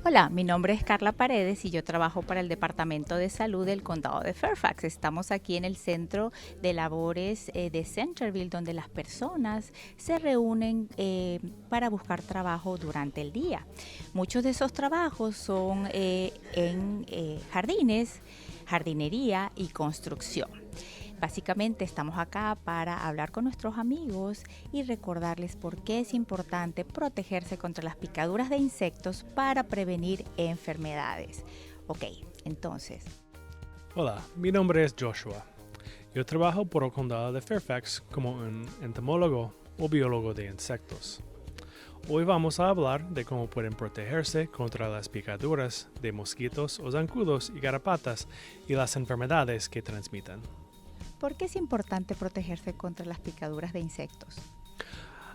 Hola, mi nombre es Carla Paredes y yo trabajo para el Departamento de Salud del Condado de Fairfax. Estamos aquí en el centro de labores de Centerville, donde las personas se reúnen para buscar trabajo durante el día. Muchos de esos trabajos son en jardines, jardinería y construcción. Básicamente estamos acá para hablar con nuestros amigos y recordarles por qué es importante protegerse contra las picaduras de insectos para prevenir enfermedades. Ok, entonces. Hola, mi nombre es Joshua. Yo trabajo por el condado de Fairfax como un entomólogo o biólogo de insectos. Hoy vamos a hablar de cómo pueden protegerse contra las picaduras de mosquitos o zancudos y garrapatas y las enfermedades que transmiten. ¿Por qué es importante protegerse contra las picaduras de insectos?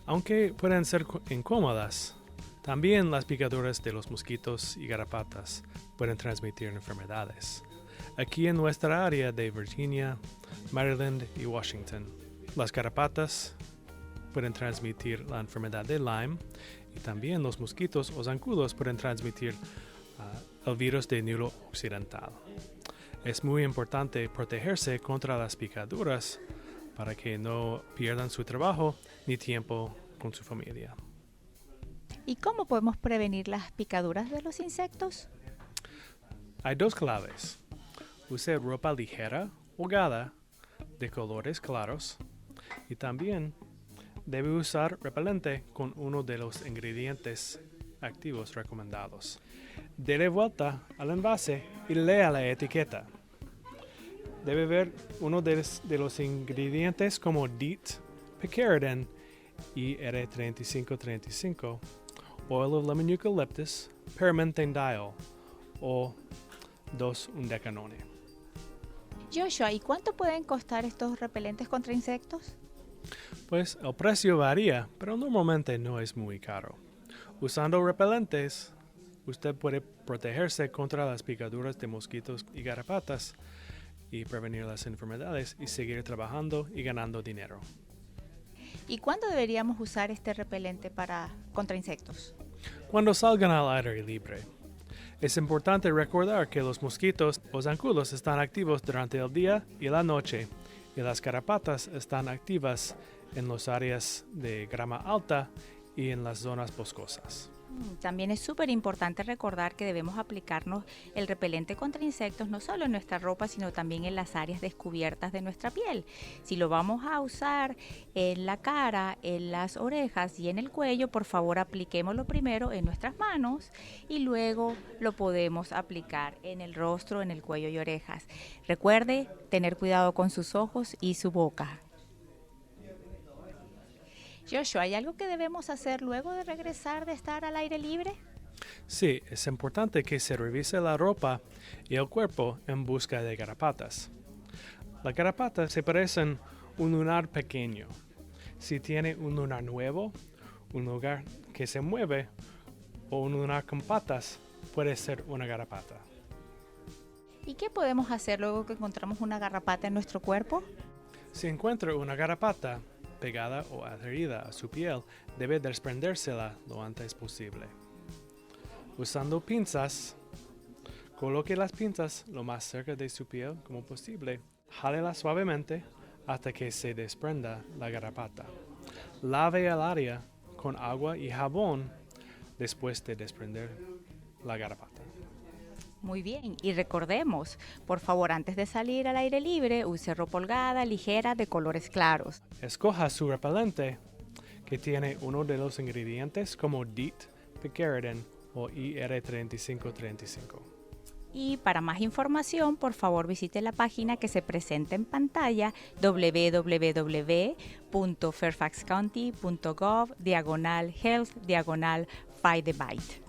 Aunque pueden ser incómodas, también las picaduras de los mosquitos y garrapatas pueden transmitir enfermedades. Aquí en nuestra área de Virginia, Maryland y Washington, las garrapatas pueden transmitir la enfermedad de Lyme y también los mosquitos o zancudos pueden transmitir el virus de Nilo occidental. Es muy importante protegerse contra las picaduras para que no pierdan su trabajo ni tiempo con su familia. ¿Y cómo podemos prevenir las picaduras de los insectos? Hay dos claves. Use ropa ligera, holgada, de colores claros y también debe usar repelente con uno de los ingredientes activos recomendados. Dele vuelta al envase y lea la etiqueta. Debe ver uno de los ingredientes como DEET, picaridin y R3535, oil of lemon eucalyptus, permentanediol o 2-undecanone. Joshua, ¿y cuánto pueden costar estos repelentes contra insectos? Pues el precio varía, pero normalmente no es muy caro. Usando repelentes, usted puede protegerse contra las picaduras de mosquitos y garrapatas y prevenir las enfermedades y seguir trabajando y ganando dinero. ¿Y cuándo deberíamos usar este repelente contra insectos? Cuando salgan al aire libre. Es importante recordar que los mosquitos o zancudos están activos durante el día y la noche y las garrapatas están activas en las áreas de grama alta y en las zonas boscosas. También es súper importante recordar que debemos aplicarnos el repelente contra insectos no solo en nuestra ropa, sino también en las áreas descubiertas de nuestra piel. Si lo vamos a usar en la cara, en las orejas y en el cuello, por favor apliquémoslo primero en nuestras manos y luego lo podemos aplicar en el rostro, en el cuello y orejas. Recuerde tener cuidado con sus ojos y su boca. Joshua, ¿hay algo que debemos hacer luego de regresar de estar al aire libre? Sí, es importante que se revise la ropa y el cuerpo en busca de garrapatas. Las garrapatas se parecen a un lunar pequeño. Si tiene un lunar nuevo, un lugar que se mueve o un lunar con patas, puede ser una garrapata. ¿Y qué podemos hacer luego que encontramos una garrapata en nuestro cuerpo? Si encuentra una garrapata pegada o adherida a su piel, debe desprendérsela lo antes posible. Usando pinzas, coloque las pinzas lo más cerca de su piel como posible. Jálela suavemente hasta que se desprenda la garrapata. Lave el área con agua y jabón después de desprender la garrapata. Muy bien, y recordemos, por favor, antes de salir al aire libre, use ropa holgada, ligera, de colores claros. Escoja su repelente que tiene uno de los ingredientes como DEET, picaridin o IR3535. Y para más información, por favor, visite la página que se presenta en pantalla www.fairfaxcounty.gov/health/fight the bite.